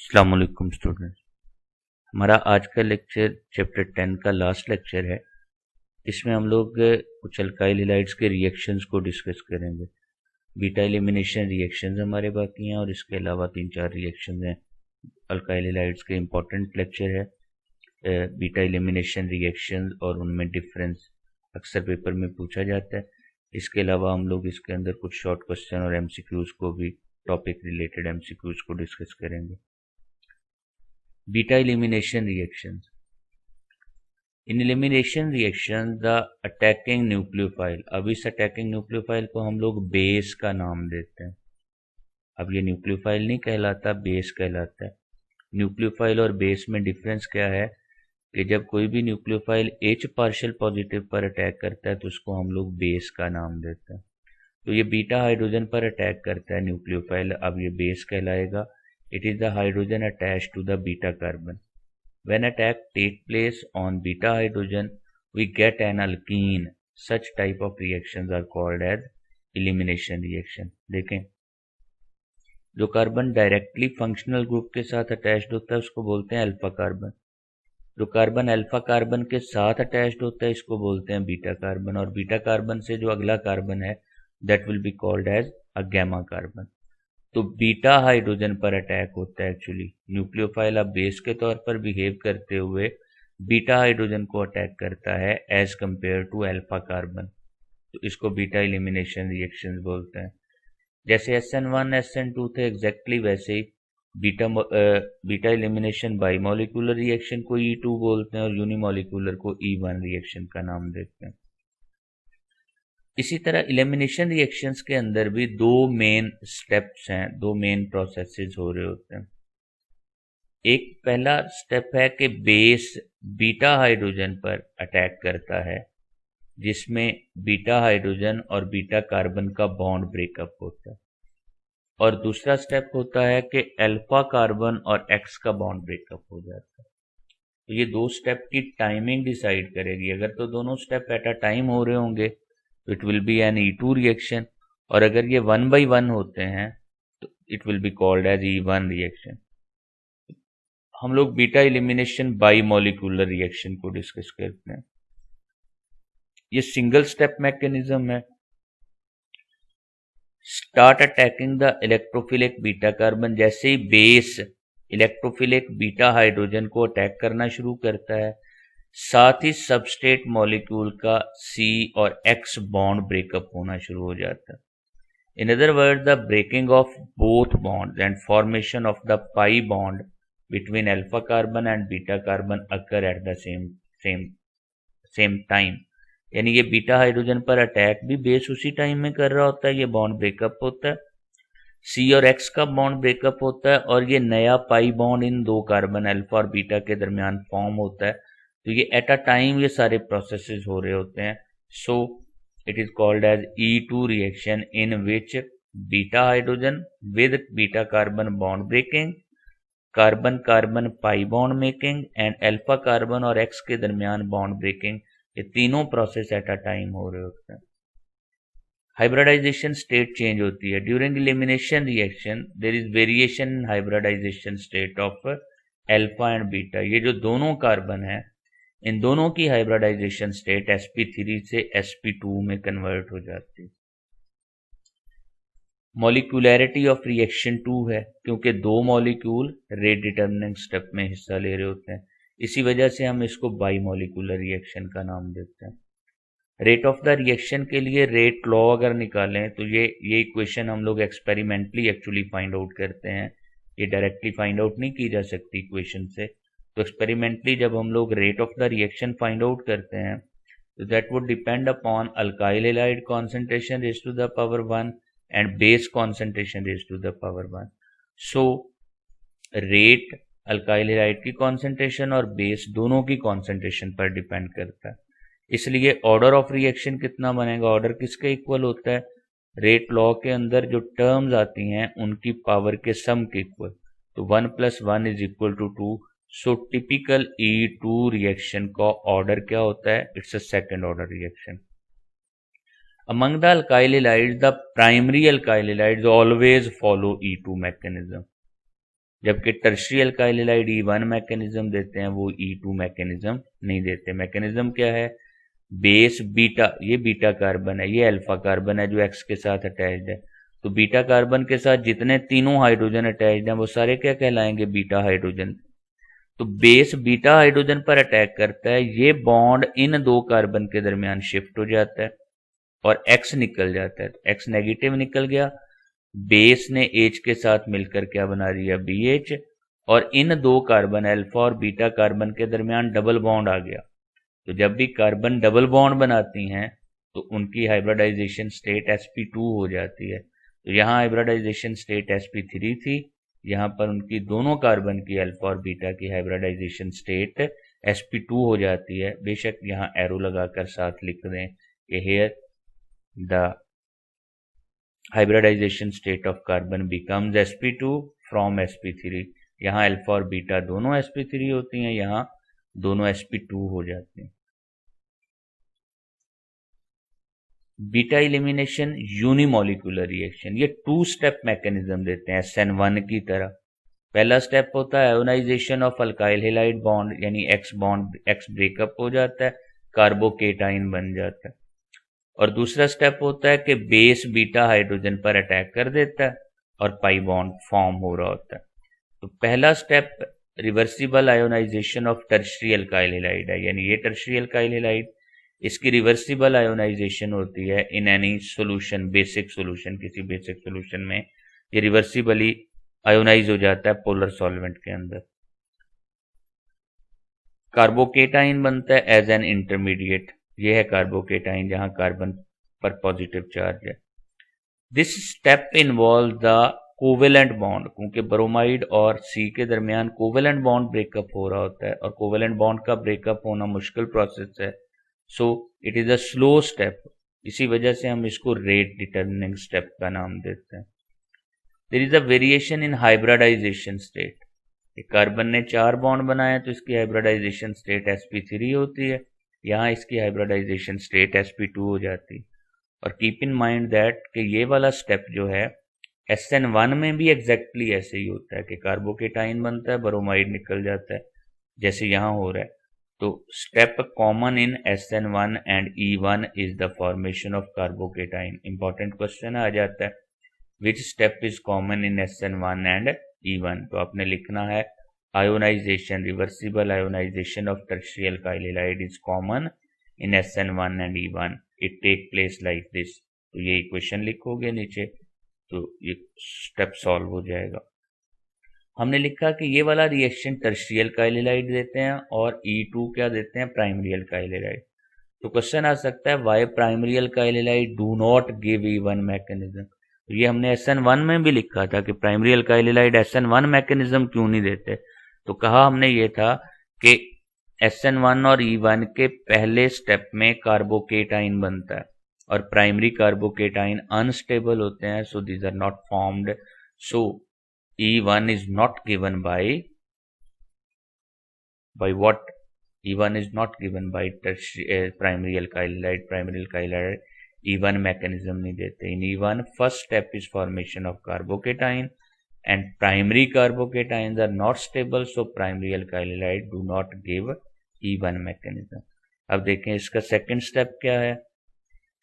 अस्सलाम वालेकुम स्टूडेंट्स। हमारा आज का लेक्चर चैप्टर 10 का लास्ट लेक्चर है। इसमें हम लोग कुछ अल्काइल हैलाइड्स के रिएक्शंस को डिस्कस करेंगे। बीटा एलिमिनेशन रिएक्शंस हमारे बाकी हैं और इसके अलावा 3-4 रिएक्शंस हैं। अल्काइल हैलाइड्स के इम्पोर्टेंट लेक्चर है बीटा एलिमिनेशन रिएक्शंस और उनमें डिफरेंस अक्सर पेपर में पूछा जाता है। इसके अलावा हम लोग इसके अंदर कुछ शॉर्ट क्वेश्चन और एमसीक्यूज को भी, टॉपिक रिलेटेड एमसीक्यूज को डिस्कस करेंगे। Beta elimination reactions. In elimination reaction, the attacking nucleophile, अब इस attacking nucleophile को हम लोग बेस का नाम देते हैं। अब ये न्यूक्लियोफाइल नहीं कहलाता, बेस कहलाता है। न्यूक्लियोफाइल और बेस में डिफरेंस क्या है कि जब कोई भी न्यूक्लियोफाइल H पार्शियल पॉजिटिव पर अटैक करता है तो उसको हम लोग बेस का नाम देते हैं। तो ये बीटा हाइड्रोजन पर अटैक करता है न्यूक्लियोफाइल, अब ये बेस कहलाएगा। It is the hydrogen attached to the beta carbon. When attack take place on beta hydrogen, we get an alkene. Such type of reactions are called as elimination reaction. देखें, जो carbon directly functional group के साथ attached होता है उसको बोलते हैं alpha carbon. जो कार्बन अल्फा कार्बन के साथ अटैच्ड होता है इसको बोलते हैं बीटा कार्बन, और बीटा कार्बन से जो अगला कार्बन है that will be called as a gamma carbon. तो बीटा हाइड्रोजन पर अटैक होता है एक्चुअली। न्यूक्लियोफाइल अब बेस के तौर पर बिहेव करते हुए बीटा हाइड्रोजन को अटैक करता है as compare to alpha carbon, तो इसको बीटा एलिमिनेशन रिएक्शंस बोलते हैं। जैसे SN1 SN2 थे एग्जैक्टली वैसे ही beta elimination bimolecular reaction को E2 बोलते हैं और यूनिमॉलिक्यूलर को E1 रिएक्शन का नाम देते हैं। इसी तरह एलिमिनेशन रिएक्शंस के अंदर भी दो मेन स्टेप्स हैं, दो मेन प्रोसेसेस हो रहे होते हैं। एक पहला स्टेप है कि बेस बीटा हाइड्रोजन पर अटैक करता है जिसमें बीटा हाइड्रोजन और बीटा कार्बन का बॉन्ड ब्रेकअप होता है, और दूसरा स्टेप होता है कि अल्फा कार्बन और एक्स का बॉन्ड ब्रेकअप हो जाता है। तो ये दो स्टेप की टाइमिंग डिसाइड करेगी। अगर तो दोनों स्टेप एट अ टाइम हो रहे होंगे तो it will be an E2 reaction, और अगर ये 1 by 1 होते हैं तो it will be called as E1 reaction. हम लोग beta elimination bimolecular reaction को डिस्कस करते हैं। ये सिंगल स्टेप मैकेनिज्म है। Start attacking the electrophilic beta carbon, जैसे ही बेस इलेक्ट्रोफिलिक बीटा हाइड्रोजन को अटैक करना शुरू करता है साथ ही सबस्ट्रेट मॉलिक्यूल का C और X बॉन्ड ब्रेकअप होना शुरू हो जाता है। In other word, the breaking of both bonds and formation of the pi bond between alpha carbon and beta carbon occur at the same time. यानी ये beta hydrogen पर attack भी base उसी टाइम में कर रहा होता है, ये बॉन्ड ब्रेकअप होता है, C और X का बॉन्ड ब्रेकअप होता है, और ये नया पाई बॉन्ड इन दो कार्बन अल्फा और बीटा के दरमियान फॉर्म होता है। तो ये एट अ टाइम ये सारे प्रोसेसेस हो रहे होते हैं। So it is called as E2 reaction in which beta hydrogen with beta carbon bond breaking, carbon carbon pi bond making and alpha carbon और एक्स के दरमियान बॉन्ड ब्रेकिंग, ये तीनों प्रोसेस एट अ टाइम हो रहे होते हैं। Hybridisation state change होती है। During elimination reaction there is variation in hybridisation state of alpha and beta. ये जो दोनों कार्बन है इन दोनों की हाइब्रिडाइजेशन स्टेट sp3 से sp2 में कन्वर्ट हो जाती है। मॉलिक्यूलैरिटी ऑफ रिएक्शन 2 है क्योंकि दो मॉलिक्यूल रेट डिटर्मिनिंग स्टेप में हिस्सा ले रहे होते हैं, इसी वजह से हम इसको बाई मॉलिक्यूलर रिएक्शन का नाम देते हैं। रेट ऑफ द रिएक्शन के लिए रेट लॉ अगर निकालें तो ये इक्वेशन हम लोग एक्सपेरिमेंटली एक्चुअली फाइंड आउट करते हैं, ये डायरेक्टली फाइंड आउट नहीं की जा सकती इक्वेशन से। तो एक्सपेरिमेंटली जब हम लोग rate of the reaction find out करते हैं तो that would depend upon alkyl halide concentration raise to the power 1 and base concentration raise to the power 1। So rate alkyl halide की कॉन्सेंट्रेशन और बेस दोनों की कॉन्सेंट्रेशन पर depend करता है। इसलिए ऑर्डर ऑफ रिएक्शन कितना बनेगा, ऑर्डर किसके इक्वल होता है, रेट लॉ के अंदर जो टर्म्स आती हैं उनकी पावर के सम के इक्वल। तो 1 + 1 = 2। सो टिपिकल E2 रिएक्शन का ऑर्डर क्या होता है, it's a second order reaction. Among the alkyl halides, the primary alkyl halides always follow E2 mechanism. जबकि tertiary alkyl halide E1 mechanism देते हैं, वो E2 मैकेनिज्म नहीं देते। मैकेनिज्म क्या है? बेस बीटा, ये बीटा कार्बन है, ये अल्फा कार्बन है जो एक्स के साथ अटैच्ड है, तो बीटा कार्बन के साथ जितने तीनों हाइड्रोजन अटैच्ड हैं वो सारे क्या कहलाएंगे? Beta hydrogen. तो बेस बीटा हाइड्रोजन पर अटैक करता है, ये बॉन्ड इन दो कार्बन के दरमियान शिफ्ट हो जाता है और एक्स निकल जाता है, तो एक्स नेगेटिव निकल गया। बेस ने एच के साथ मिलकर क्या बना दिया? BH, और इन दो कार्बन अल्फा और बीटा कार्बन के दरमियान डबल बॉन्ड आ गया। तो जब भी कार्बन डबल बॉन्ड बनाती हैं तो उनकी हाइब्रिडाइजेशन स्टेट sp2 हो जाती है। तो यहाँ हाइब्रिडाइजेशन स्टेट sp3 थी, यहाँ पर उनकी दोनों कार्बन की अल्फा और बीटा की हाइब्रिडाइजेशन स्टेट sp2 हो जाती है। बेशक यहाँ एरो लगाकर साथ लिख दें कि here the hybridisation state of carbon becomes sp2 from sp3। यहाँ अल्फा और बीटा दोनों sp3 होती हैं, यहाँ दोनों sp2 हो जाते हैं। बीटा एलिमिनेशन यूनिमोलिकुलर रिएक्शन, ये 2 स्टेप मैकेनिज्म देते हैं SN1 की तरह। पहला स्टेप होता है ionisation of alkyl halide bond, यानी एक्स बॉन्ड, एक्स ब्रेकअप हो जाता है, कार्बोकेटाइन बन जाता है। और दूसरा स्टेप होता है कि बेस बीटा हाइड्रोजन पर अटैक कर देता है और पाई बॉन्ड फॉर्म हो रहा होता है। तो पहला step reversible ionisation of tertiary alkyl halide है, यानी ये टर्शियरी अल्काइल हैलाइड, इसकी रिवर्सिबल आयोनाइजेशन होती है in any solution, basic solution, किसी बेसिक सोल्यूशन में ये रिवर्सिबली आयोनाइज हो जाता है पोलर सॉल्वेंट के अंदर। कार्बोकेटाइन बनता है एज एन इंटरमीडिएट, ये है कार्बोकेटाइन जहां कार्बन पर पॉजिटिव चार्ज है। This step involve the covalent bond, क्योंकि ब्रोमाइड और सी के दरमियान कोवेलेंट बॉन्ड ब्रेकअप हो रहा होता है और कोवेलेंट बॉन्ड का ब्रेकअप होना मुश्किल प्रोसेस है, सो it is a slow step. इसी वजह से हम इसको रेट डिटर्मिनिंग स्टेप का नाम देते हैं। There is a variation in hybridisation state, carbon ने 4 बॉन्ड बनाए तो इसकी हाइब्रिडाइजेशन स्टेट sp3 होती है, यहाँ इसकी हाइब्रिडाइजेशन स्टेट sp2 हो जाती है। और कीप इन माइंड दैट कि ये वाला स्टेप जो है SN1 में भी एग्जैक्टली ऐसे ही होता है कि कार्बोकेटाइन बनता है, ब्रोमाइड निकल जाता है, जैसे यहाँ हो रहा है। तो step common in SN1 and E1 is the formation of carbocation. Important question आ जाता है, which step is common in SN1 and E1? तो आपने लिखना है ionisation, reversible ionisation of tertiary alkyl halide is common in SN1 and E1, it take place like this. तो ये equation लिखोगे नीचे तो ये स्टेप सॉल्व हो जाएगा। हमने लिखा कि ये वाला रिएक्शन टर्शियरी अल्काइल हैलाइड देते हैं और E2 क्या देते हैं? Primary alkyl halide. तो क्वेश्चन आ सकता है why primary alkyl halide do not give E1 mechanism. तो ये हमने SN1 में भी लिखा था कि primary alkyl halide SN1 mechanism क्यों नहीं देते। तो कहा हमने ये था कि SN1 और E1 के पहले स्टेप में कार्बोकेटाइन बनता है और प्राइमरी कार्बोकेटाइन अनस्टेबल होते हैं, so these are not formed, so E1 is not given by what? E1 is not given by primary alkyl halide, primary alkyl halide E1 mechanism नहीं देते। In E1 first step is formation of carbocation and primary carbocations are not stable, so primary alkyl halide do not give E1 mechanism। अब देखें इसका second step क्या है।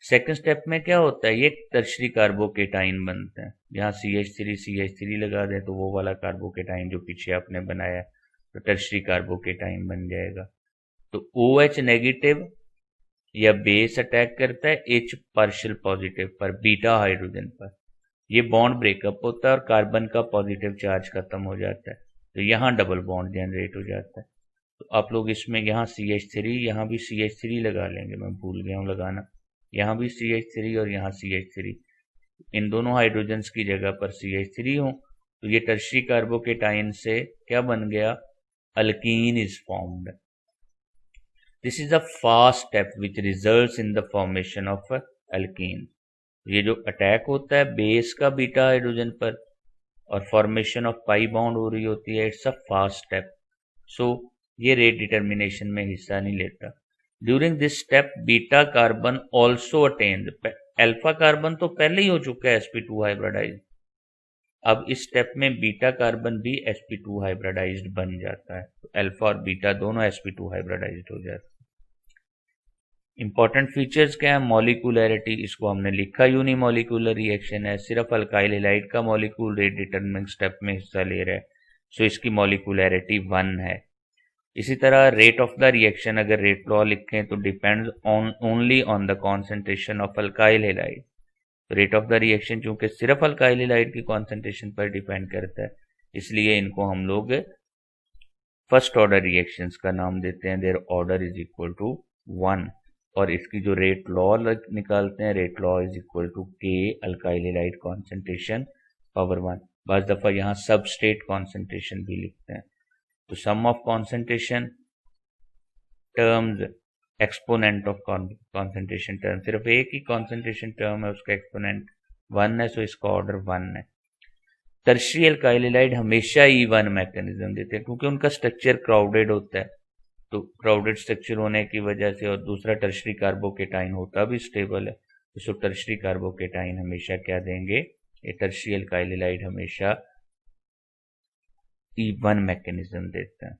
Second step में क्या होता है, ये टर्शियरी कार्बोकेटाइन बनते हैं, यहाँ CH3 लगा दें तो वो वाला कार्बोकेटाइन जो पीछे आपने बनाया तो टर्शियरी कार्बोकेटाइन बन जाएगा। तो OH नेगेटिव या बेस अटैक करता है H पार्शियल पॉजिटिव पर, बीटा हाइड्रोजन पर, ये बॉन्ड ब्रेकअप होता है और कार्बन का पॉजिटिव चार्ज खत्म हो जाता है, तो यहाँ डबल बॉन्ड जनरेट हो जाता है। तो आप लोग इसमें यहाँ CH3, यहाँ भी CH3 लगा लेंगे, मैं भूल गया हूँ लगाना, यहाँ भी CH3 और यहाँ CH3, इन दोनों हाइड्रोजन्स की जगह पर CH3 हो तो ये टर्शियरी कार्बोकेटाइन से क्या बन गया? Alkene is formed. This is a fast step which results in the formation of alkyne. ये जो अटैक होता है बेस का बीटा हाइड्रोजन पर और फॉर्मेशन ऑफ पाई बॉन्ड हो रही होती है, इट्स अ फास्ट स्टेप, सो ये रेट डिटर्मिनेशन में हिस्सा नहीं लेता। During this step beta carbon also attend, alpha carbon तो पहले ही हो चुका है sp2 हाइब्रिडाइज, अब इस स्टेप में बीटा कार्बन भी sp2 हाइब्रिडाइज्ड बन जाता है, तो अल्फा और बीटा दोनों sp2 हाइब्रिडाइज्ड हो जाते हैं। इंपॉर्टेंट फीचर्स क्या है? मॉलिक्यूलरिटी, इसको हमने लिखा यूनिमॉलिक्यूलर रिएक्शन है, सिर्फ अल्काइल हैलाइड का मॉलिक्यूल रेट डिटरमिनिंग स्टेप में हिस्सा ले रहा है, सो इसकी मॉलिक्यूलरिटी 1 है। इसी तरह रेट ऑफ द रिएक्शन अगर रेट लॉ लिखें तो depends on only on the concentration of alkyl halide. Rate of the reaction चूंकि सिर्फ अल्काइल हैलाइड की कॉन्सेंट्रेशन पर डिपेंड करता है, इसलिए इनको हम लोग फर्स्ट ऑर्डर रिएक्शंस का नाम देते हैं, their order is equal to 1। और इसकी जो रेट लॉ निकालते हैं, rate law is equal to k alkyl halide concentration power 1। बाज़ दफ़ा यहाँ सब स्टेट कॉन्सेंट्रेशन भी लिखते हैं। तो sum of concentration terms exponent of concentration term, सिर्फ एक ही कॉन्सेंट्रेशन टर्म है, उसका एक्सपोनेंट 1 है, सो इसका ऑर्डर 1 है। टर्शियरी अल्काइल हैलाइड हमेशा E1 मैकेनिज्म देते हैं क्योंकि उनका स्ट्रक्चर क्राउडेड होता है, तो क्राउडेड स्ट्रक्चर होने की वजह से, और दूसरा टर्शियरी कार्बोकेटाइन होता भी स्टेबल है, तो टर्शियरी कार्बोकेटाइन हमेशा क्या देंगे? ये टर्शियरी अल्काइल हैलाइड हमेशा E1 मैकेनिज्म देते हैं।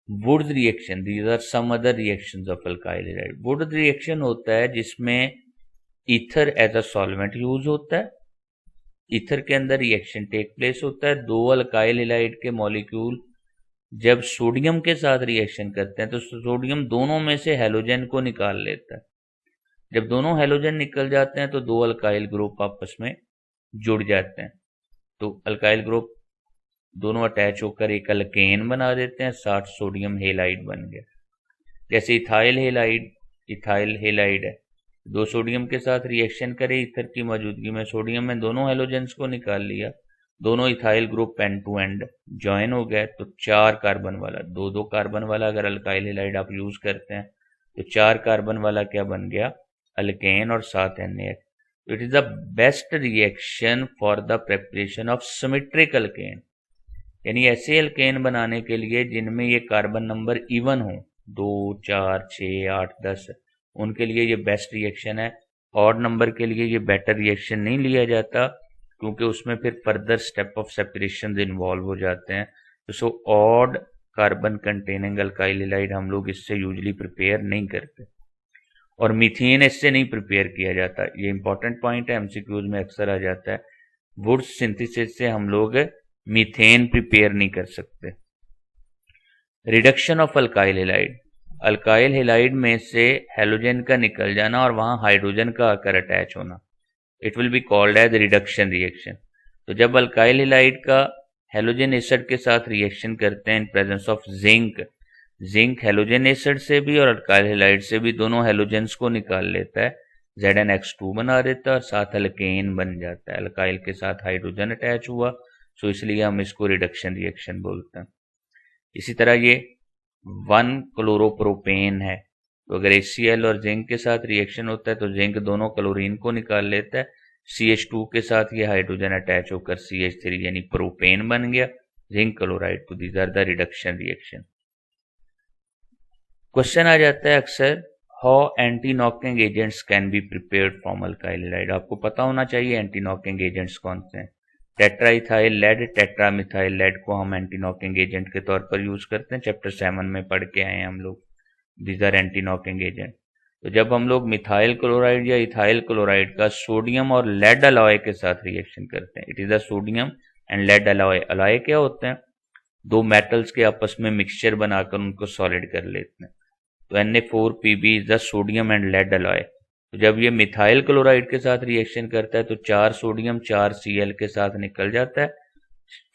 Wurtz reaction, these are some other reactions of alkyl halide. Wurtz reaction होता है जिसमें ether as a solvent use होता है, ईथर के अंदर रिएक्शन टेक प्लेस होता है, दो अल्काइल हैलाइड के मॉलिक्यूल जब सोडियम के साथ रिएक्शन करते हैं तो सोडियम दोनों में से हैलोजन को निकाल लेता है। जब दोनों हैलोजन निकल जाते हैं तो दो अल्काइल ग्रुप आपस में जुड़ जाते हैं, तो अल्काइल ग्रुप दोनों अटैच होकर एक अल्केन बना देते हैं, 60 सोडियम हेलाइड बन गया। जैसे इथाइल हेलाइड है, दो सोडियम के साथ रिएक्शन करे ईथर की मौजूदगी में, सोडियम में दोनों हैलोजेंस को निकाल लिया, दोनों ethyl group end to end join हो गए, तो 4 कार्बन वाला, दो कार्बन वाला अगर अल्काइल हैलाइड आप यूज करते हैं तो 4 कार्बन वाला क्या बन गया? अल्केन और 7 NH। It is the best reaction for the preparation of symmetric alkane, यानी ऐसे अल्केन बनाने के लिए जिनमें ये कार्बन नंबर इवन हो, 2, 4, 6, 8, 10, उनके लिए ये बेस्ट रिएक्शन है। ऑड नंबर के लिए ये बेटर रिएक्शन नहीं लिया जाता क्योंकि उसमें फिर further step of separation involve हो जाते हैं, तो so odd carbon containing alkyl halide हम लोग इससे यूजली प्रिपेयर नहीं करते, और मीथेन इससे नहीं प्रिपेयर किया जाता। ये इंपॉर्टेंट पॉइंट है, एमसीक्यूज में अक्सर आ जाता है। वुड्स सिंथेसिस से हम लोग मीथेन प्रिपेयर नहीं कर सकते। Reduction of alkyl halide, alkyl halide में से हैलोजन का निकल जाना और वहां हाइड्रोजन का आकर अटैच होना, it will be called as reduction reaction. तो जब अल्काइल हैलाइड का हैलोजन एसिड के साथ रिएक्शन करते हैं in presence of zinc halogen acid से भी और अल्काइल हैलाइड से भी दोनों हैलोजेंस को निकाल लेता है, ZnX2 बना देता है और साथ अल्केन बन जाता है, अल्काइल के साथ हाइड्रोजन अटैच हुआ, सो इसलिए हम इसको रिडक्शन रिएक्शन बोलते हैं। इसी तरह ये 1 क्लोरोप्रोपेन है, तो अगर HCl और जिंक के साथ रिएक्शन होता है तो जिंक दोनों क्लोरीन को निकाल लेता है, CH2 के साथ ये हाइड्रोजन अटैच होकर CH3 यानी प्रोपेन बन गया, जिंक क्लोराइड। तो these are the reduction reaction. Question आ जाता है अक्सर, how anti knocking agents can be prepared from alkyl halide. आपको पता होना चाहिए एंटी नॉकिंग एजेंट्स कौन से हैं। टेट्राइथाइल लेड, टेट्रामिथाइल लेड को हम एंटी नॉकिंग एजेंट के तौर पर यूज करते हैं, चैप्टर 7 में पढ़ के आए हैं हम लोग, these are anti knocking agent. तो जब हम लोग मिथाइल क्लोराइड या इथाइल क्लोराइड का सोडियम और लेड अलॉय के साथ रिएक्शन करते हैं, it is a sodium and lead alloy. Alloy क्या होते हैं? दो मेटल्स के आपस में मिक्सचर बनाकर उनको सॉलिड कर लेते हैं, तो Na4Pb is the sodium and lead alloy. तो जब ये मिथाइल क्लोराइड के साथ रिएक्शन करता है तो 4 सोडियम 4 Cl के साथ निकल जाता है,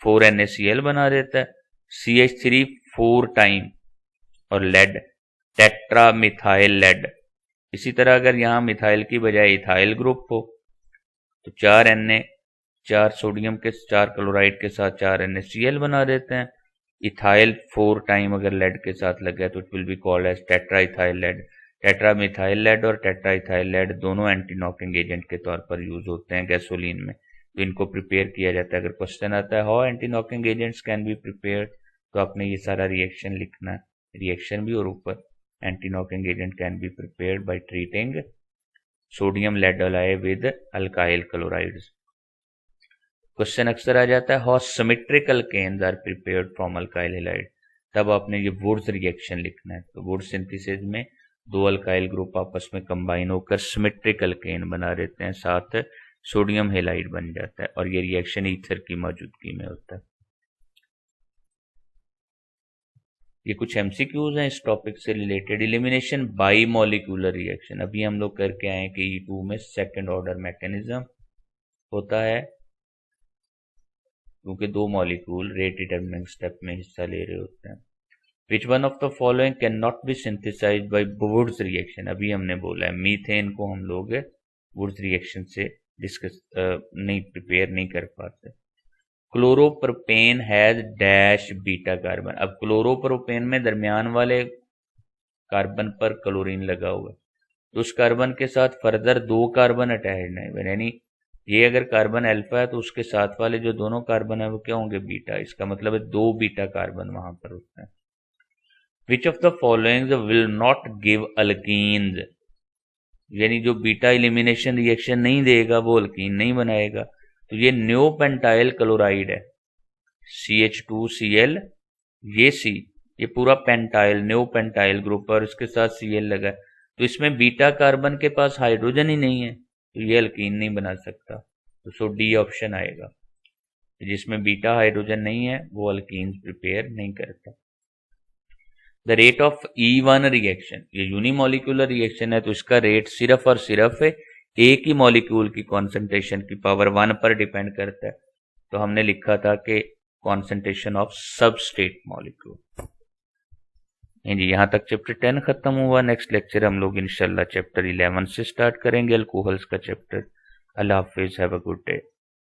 4 NaCl बना देता है, CH3 4 टाइम और लेड, टेट्रा मिथाइल लेड। इसी तरह अगर यहाँ मिथाइल की बजाय इथाइल ग्रुप हो तो 4 सोडियम के 4 क्लोराइड के साथ 4 NaCl बना देते हैं, इथाइल 4 टाइम अगर लेड के साथ लग गया तो it will be called as tetra ethyl lead. Tetra methyl lead और टेट्रा इथाइल लेड दोनों एंटी नॉकिंग एजेंट के तौर पर यूज होते हैं गैसोलीन में, तो इनको प्रिपेयर किया जाता है। अगर क्वेश्चन आता है how anti knocking agents can be prepared, तो आपने ये सारा रिएक्शन लिखना है, रिएक्शन भी और ऊपर anti knocking agent can be prepared by treating sodium lead alloy with alkyl chlorides. Question अक्सर आ जाता है, how symmetrical alkanes are prepared from alkyl halide, तब आपने ये वुड्स रिएक्शन लिखना है। तो वुड सिंथेसिस में दो अल्काइल ग्रुप आपस में कंबाइन होकर सिमेट्रिकल केन बना देते हैं, साथ सोडियम हेलाइड बन जाता है, और ये रिएक्शन ईथर की मौजूदगी में होता है। ये कुछ एमसीक्यूज हैं इस टॉपिक से related. Elimination bimolecular reaction, अभी हम लोग करके आए कि E2 में सेकंड ऑर्डर मैकेनिज्म होता है, क्योंकि दो मॉलिक्यूल रेट डिटरमिनिंग स्टेप में हिस्सा ले रहे होते हैं। Which one of the following can not be synthesised by Wurtz reaction, अभी हमने बोला है मीथेन को हम लोग वुड्स रिएक्शन से डिस्कस नहीं प्रिपेयर नहीं कर पाते। Chloropropane has dash beta carbon, अब क्लोरोप्रोपेन में दरमियान वाले कार्बन पर क्लोरीन लगा हुआ है, तो उस कार्बन के साथ फर्दर दो कार्बन अटैच्ड है, यानी ये अगर कार्बन अल्फा है तो उसके साथ वाले जो दोनों कार्बन है वो क्या होंगे, बीटा। इसका मतलब है दो बीटा कार्बन वहां पर होते हैं। Which of the following will not give alkenes, यानी जो बीटा एलिमिनेशन रिएक्शन नहीं देगा वो अल्कीन नहीं बनाएगा। तो ये न्योपेंटाइल क्लोराइड है, CH2Cl, ये C, ये पूरा पेंटाइल न्योपेंटाइल ग्रुप और इसके साथ Cl लगा है, तो इसमें बीटा कार्बन के पास हाइड्रोजन ही नहीं है, तो ये अल्कीन नहीं बना सकता। तो सो डी ऑप्शन आएगा, जिसमें बीटा हाइड्रोजन नहीं है वो अल्कीन प्रिपेयर नहीं करता। The rate of E1 reaction, ये यूनिमोलिकुलर रिएक्शन है तो इसका रेट सिर्फ और सिर्फ एक ही मॉलिक्यूल की कॉन्सेंट्रेशन की पावर 1 पर डिपेंड करता है। तो हमने लिखा था कि कॉन्सेंट्रेशन ऑफ सबस्टेट मॉलिक्यूल। जी, यहाँ तक चैप्टर 10 खत्म हुआ। नेक्स्ट लेक्चर हम लोग इंशाल्लाह चैप्टर 11 से स्टार्ट करेंगे, अल्कोहल्स का chapter. Allah Hafiz, have a good day.